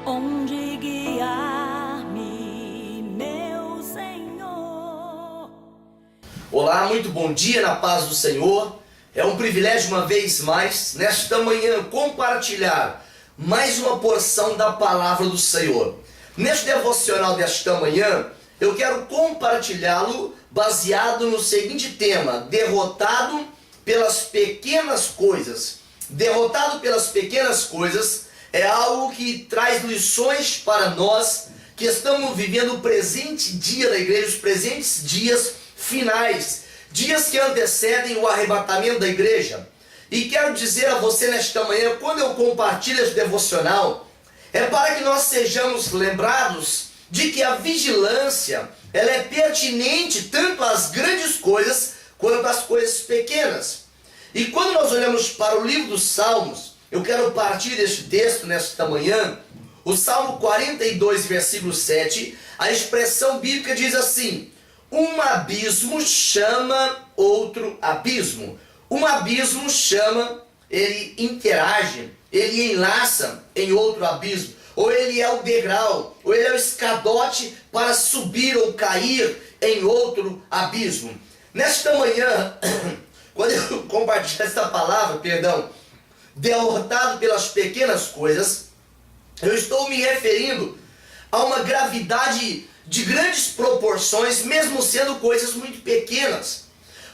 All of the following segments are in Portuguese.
onde guiar-me, meu Senhor. Olá, muito bom dia na paz do Senhor. É um privilégio uma vez mais, nesta manhã, compartilhar mais uma porção da palavra do Senhor. Neste devocional desta manhã, eu quero compartilhá-lo baseado no seguinte tema: derrotado pelas pequenas coisas. Derrotado pelas pequenas coisas é algo que traz lições para nós que estamos vivendo o presente dia da igreja, os presentes dias finais, dias que antecedem o arrebatamento da igreja. E quero dizer a você nesta manhã, quando eu compartilho esse devocional, é para que nós sejamos lembrados de que a vigilância, ela é pertinente tanto às grandes coisas quanto às coisas pequenas. E quando nós olhamos para o livro dos Salmos, eu quero partir deste texto nesta manhã, o Salmo 42, versículo 7, a expressão bíblica diz assim: um abismo chama outro abismo. Um abismo chama, ele interage, ele enlaça em outro abismo. Ou ele é o degrau, ou ele é o escadote para subir ou cair em outro abismo. Nesta manhã, quando eu compartilho esta palavra, derrotado pelas pequenas coisas, eu estou me referindo a uma gravidade de grandes proporções, mesmo sendo coisas muito pequenas.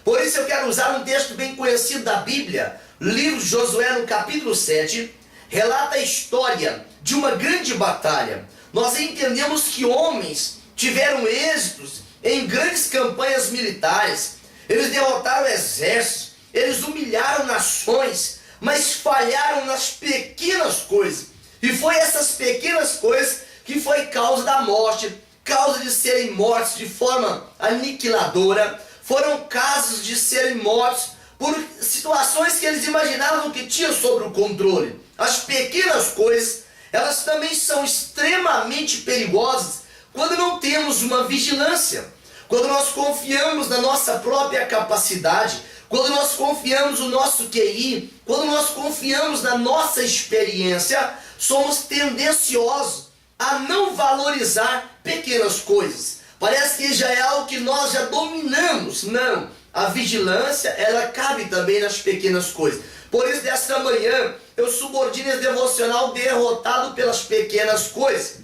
Por isso eu quero usar um texto bem conhecido da Bíblia, livro de Josué, no capítulo 7, relata a história de uma grande batalha. Nós entendemos que homens tiveram êxitos em grandes campanhas militares, eles derrotaram exércitos, eles humilharam nações, mas falharam nas pequenas coisas. E foi essas pequenas coisas que foi causa da morte, causa de serem mortos de forma aniquiladora. Foram casos de serem mortos por situações que eles imaginavam que tinham sobre o controle. As pequenas coisas, elas também são extremamente perigosas quando não temos uma vigilância, quando nós confiamos na nossa própria capacidade, quando nós confiamos no nosso QI, quando nós confiamos na nossa experiência, somos tendenciosos a não valorizar pequenas coisas. Parece que já é algo que nós já dominamos. Não, a vigilância, ela cabe também nas pequenas coisas. Por isso, desta manhã, eu subordino esse devocional derrotado pelas pequenas coisas.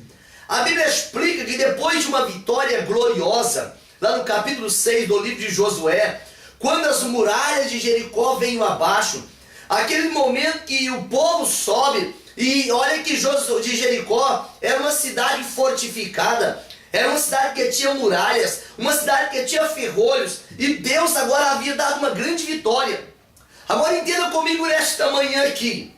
A Bíblia explica que depois de uma vitória gloriosa, lá no capítulo 6 do livro de Josué, quando as muralhas de Jericó vêm abaixo, aquele momento que o povo sobe, e olha que de Jericó era uma cidade fortificada, era uma cidade que tinha muralhas, uma cidade que tinha ferrolhos, e Deus agora havia dado uma grande vitória. Agora entenda comigo nesta manhã aqui,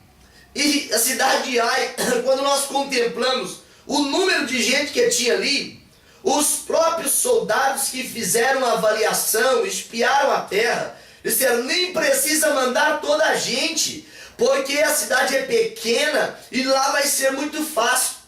e a cidade de Ai, quando nós contemplamos o número de gente que tinha ali, os próprios soldados que fizeram a avaliação, espiaram a terra, disseram: nem precisa mandar toda a gente, porque a cidade é pequena e lá vai ser muito fácil.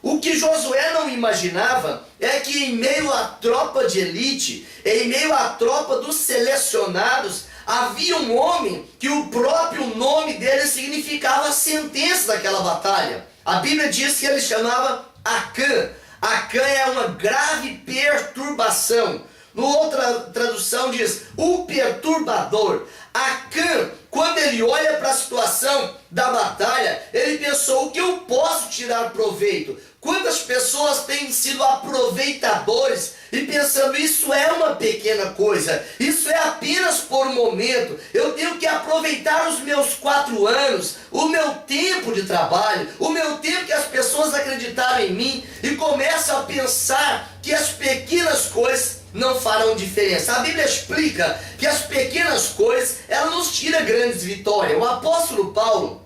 O que Josué não imaginava é que em meio à tropa de elite, em meio à tropa dos selecionados, havia um homem que o próprio nome dele significava a sentença daquela batalha. A Bíblia diz que ele chamava Acã. Acã é uma grave perturbação. No outra tradução diz o perturbador. Acã, quando ele olha para a situação da batalha, ele pensou: o que eu posso tirar proveito? Quantas pessoas têm sido aproveitadores e pensando: isso é uma pequena coisa, isso é apenas por um momento, eu tenho que aproveitar os meus 4 anos, o meu tempo de trabalho, o meu tempo que as pessoas acreditaram em mim, e começam a pensar que as pequenas coisas não farão diferença. A Bíblia explica que as pequenas coisas, ela nos tira grandes vitórias. O apóstolo Paulo,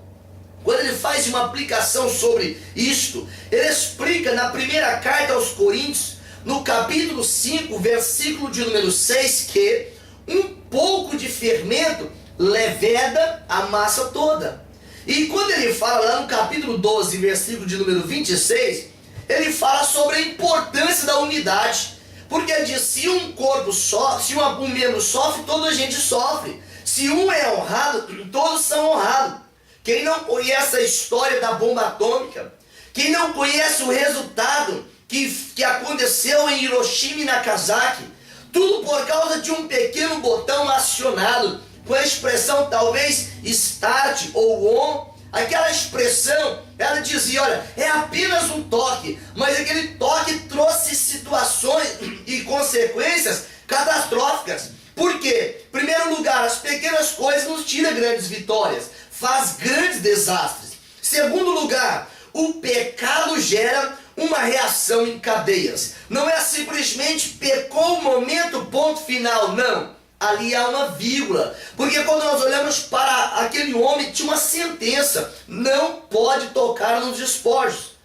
quando ele faz uma aplicação sobre isto, ele explica na primeira carta aos Coríntios, no capítulo 5, versículo de número 6, que um pouco de fermento leveda a massa toda. E quando ele fala lá no capítulo 12, versículo de número 26, ele fala sobre a importância da unidade. Porque ele diz: se um corpo sofre, se um membro sofre, toda a gente sofre. Se um é honrado, todos são honrados. Quem não conhece a história da bomba atômica, Quem não conhece o resultado que aconteceu em Hiroshima e Nagasaki, tudo por causa de um pequeno botão acionado, com a expressão talvez start ou on. Aquela expressão, ela dizia, olha, é apenas um toque, mas aquele toque trouxe situações e consequências catastróficas. Por quê? Em primeiro lugar, as pequenas coisas nos tiram grandes vitórias, faz grandes desastres. Segundo lugar, o pecado gera uma reação em cadeias. Não é simplesmente pecou, momento, ponto final, não. Ali há uma vírgula, porque quando nós olhamos para aquele homem, tinha uma sentença: não pode tocar nos despojos.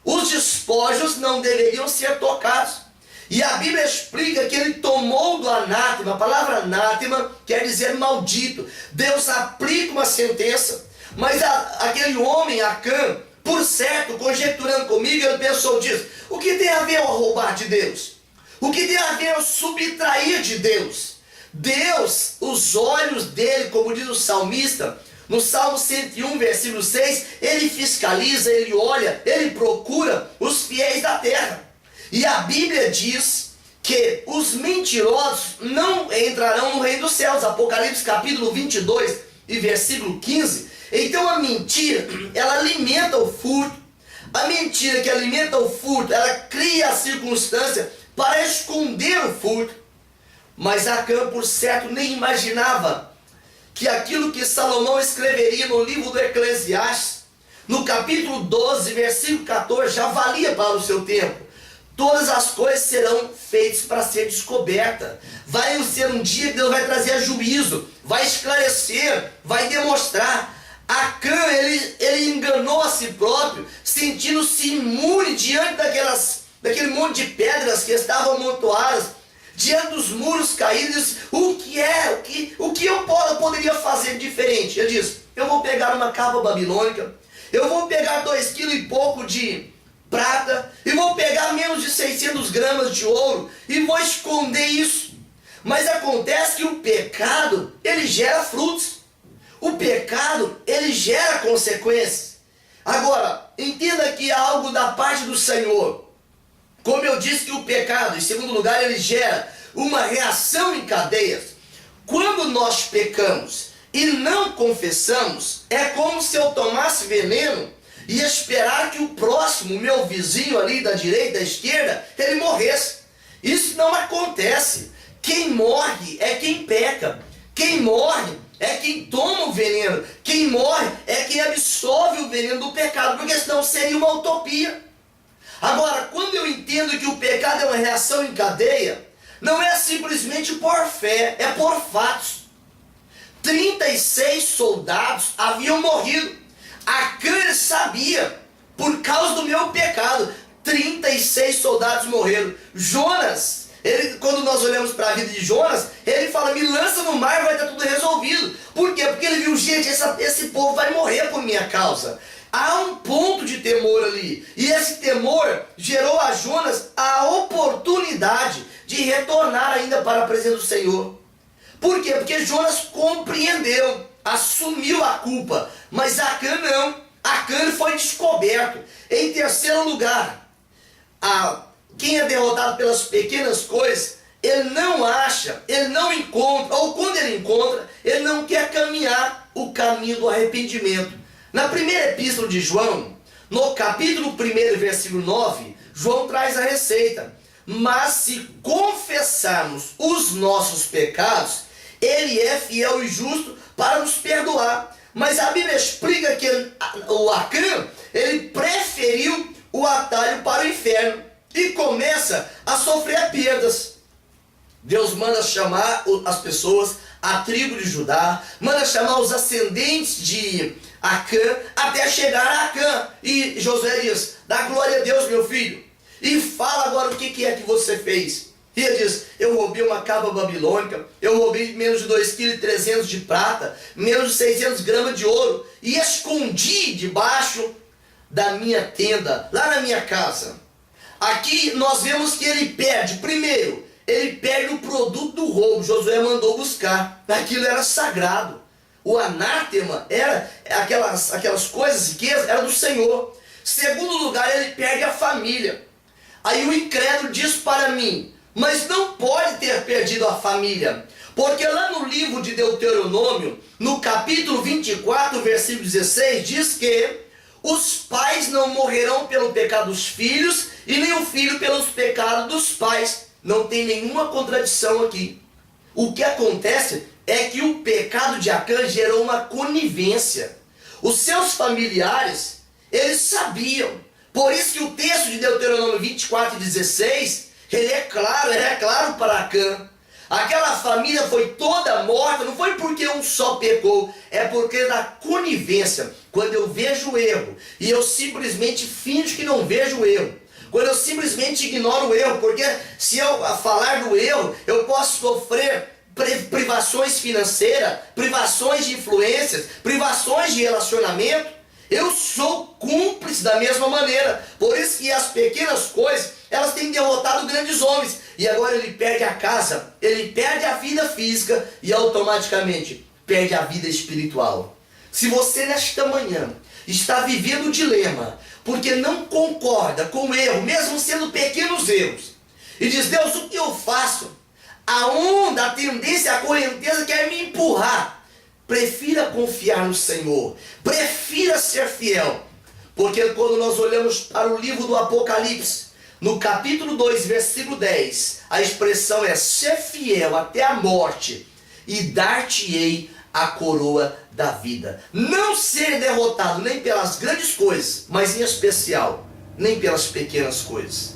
Os despojos não deveriam ser tocados. E a Bíblia explica que ele tomou do anátema. A palavra anátema quer dizer maldito. Deus aplica uma sentença, mas aquele homem, Acã, por certo, conjecturando comigo, ele pensou disso: o que tem a ver o roubar de Deus? O que tem a ver o subtrair de Deus? Deus, os olhos dele, como diz o salmista, no Salmo 101, versículo 6, ele fiscaliza, ele olha, ele procura os fiéis da terra. E a Bíblia diz que os mentirosos não entrarão no reino dos céus. Apocalipse capítulo 22 e versículo 15. Então a mentira, ela alimenta o furto. A mentira que alimenta o furto, ela cria a circunstância para esconder o furto. Mas Acã, por certo, nem imaginava que aquilo que Salomão escreveria no livro do Eclesiastes, no capítulo 12, versículo 14, já valia para o seu tempo. Todas as coisas serão feitas para ser descoberta. Vai ser um dia que Deus vai trazer juízo, vai esclarecer, vai demonstrar. Acã, ele enganou a si próprio, sentindo-se imune diante daquele monte de pedras que estavam amontoadas, diante dos muros caídos. O que eu poderia fazer diferente? Ele diz: eu vou pegar uma capa babilônica, eu vou pegar 2 quilos e pouco de prata, e vou pegar menos de 600 gramas de ouro, e vou esconder isso. Mas acontece que o pecado, ele gera frutos. O pecado, ele gera consequências. Agora, entenda que há algo da parte do Senhor. Como eu disse que o pecado, em segundo lugar, ele gera uma reação em cadeias. Quando nós pecamos e não confessamos, é como se eu tomasse veneno e esperar que o próximo, meu vizinho ali da direita, da esquerda, ele morresse. Isso não acontece. Quem morre é quem peca. Quem morre é quem toma o veneno. Quem morre é quem absorve o veneno do pecado, porque senão seria uma utopia. Agora, quando eu entendo que o pecado é uma reação em cadeia, não é simplesmente por fé, é por fatos. 36 soldados haviam morrido. Acã sabia, por causa do meu pecado, 36 soldados morreram. Jonas, quando nós olhamos para a vida de Jonas, ele fala: me lança no mar, vai estar tudo resolvido. Por quê? Porque ele viu: gente, esse povo vai morrer por minha causa. Há um ponto de temor ali. E esse temor gerou a Jonas a oportunidade de retornar ainda para a presença do Senhor. Por quê? Porque Jonas compreendeu, assumiu a culpa. Mas Acã não. Acã foi descoberto. Em terceiro lugar, quem é derrotado pelas pequenas coisas, ele não acha, ele não encontra, ou quando ele encontra, ele não quer caminhar o caminho do arrependimento. Na primeira epístola de João, no capítulo 1, versículo 9, João traz a receita: mas se confessarmos os nossos pecados, ele é fiel e justo para nos perdoar. Mas a Bíblia explica que o Acã, ele preferiu o atalho para o inferno e começa a sofrer perdas. Deus manda chamar as pessoas, a tribo de Judá, manda chamar os ascendentes de Acã, até chegar a Acã. E Josué diz: dá glória a Deus, meu filho, e fala agora o que é que você fez. E ele diz: eu roubei uma capa babilônica, eu roubei menos de 2,3 kg de prata, menos de 600 gramas de ouro, e escondi debaixo da minha tenda, lá na minha casa. Aqui nós vemos que ele perde. Primeiro, ele perde o produto do roubo. Josué mandou buscar. Aquilo era sagrado. O anátema era aquelas coisas, riquezas, era do Senhor. Segundo lugar, ele perde a família. Aí o incrédulo diz para mim, mas não pode ter perdido a família. Porque lá no livro de Deuteronômio, no capítulo 24, versículo 16, diz que os pais não morrerão pelo pecado dos filhos e nem o filho pelos pecados dos pais. Não tem nenhuma contradição aqui. O que acontece é que o pecado de Acã gerou uma conivência. Os seus familiares, eles sabiam. Por isso que o texto de Deuteronômio 24, 16, ele é claro para Acã. Aquela família foi toda morta, não foi porque um só pecou, é porque da conivência. Quando eu vejo o erro e eu simplesmente finjo que não vejo o erro, quando eu simplesmente ignoro o erro, porque se eu falar do erro, eu posso sofrer privações financeiras, privações de influências, privações de relacionamento. Eu sou cúmplice da mesma maneira. Por isso que as pequenas coisas, elas têm derrotado grandes homens. E agora ele perde a casa, ele perde a vida física e automaticamente perde a vida espiritual. Se você nesta manhã está vivendo o dilema, porque não concorda com o erro, mesmo sendo pequenos erros, e diz, Deus, o que eu faço? A onda, a tendência, a correnteza quer me empurrar. Prefira confiar no Senhor, prefira ser fiel, porque quando nós olhamos para o livro do Apocalipse, no capítulo 2, versículo 10, a expressão é ser fiel até a morte e dar-te-ei a coroa da vida. Não ser derrotado nem pelas grandes coisas, mas em especial, nem pelas pequenas coisas.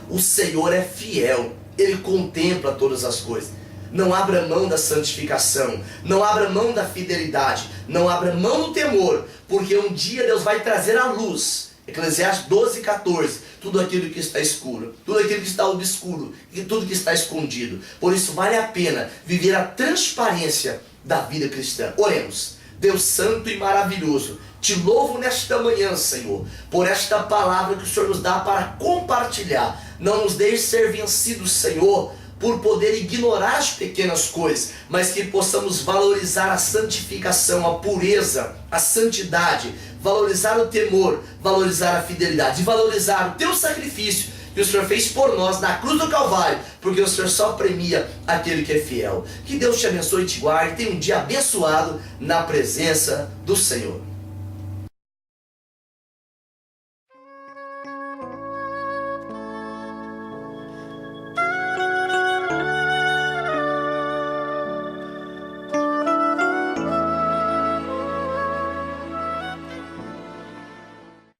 O Senhor é fiel, Ele contempla todas as coisas. Não abra mão da santificação, não abra mão da fidelidade, não abra mão do temor, porque um dia Deus vai trazer à luz, Eclesiastes 12, 14, tudo aquilo que está escuro, tudo aquilo que está obscuro, e tudo que está escondido. Por isso vale a pena viver a transparência da vida cristã. Oremos. Deus santo e maravilhoso, te louvo nesta manhã, Senhor, por esta palavra que o Senhor nos dá para compartilhar. Não nos deixe ser vencidos, Senhor, por poder ignorar as pequenas coisas, mas que possamos valorizar a santificação, a pureza, a santidade, valorizar o temor, valorizar a fidelidade, e valorizar o teu sacrifício que o Senhor fez por nós na cruz do Calvário, porque o Senhor só premia aquele que é fiel. Que Deus te abençoe e te guarde, tenha um dia abençoado na presença do Senhor.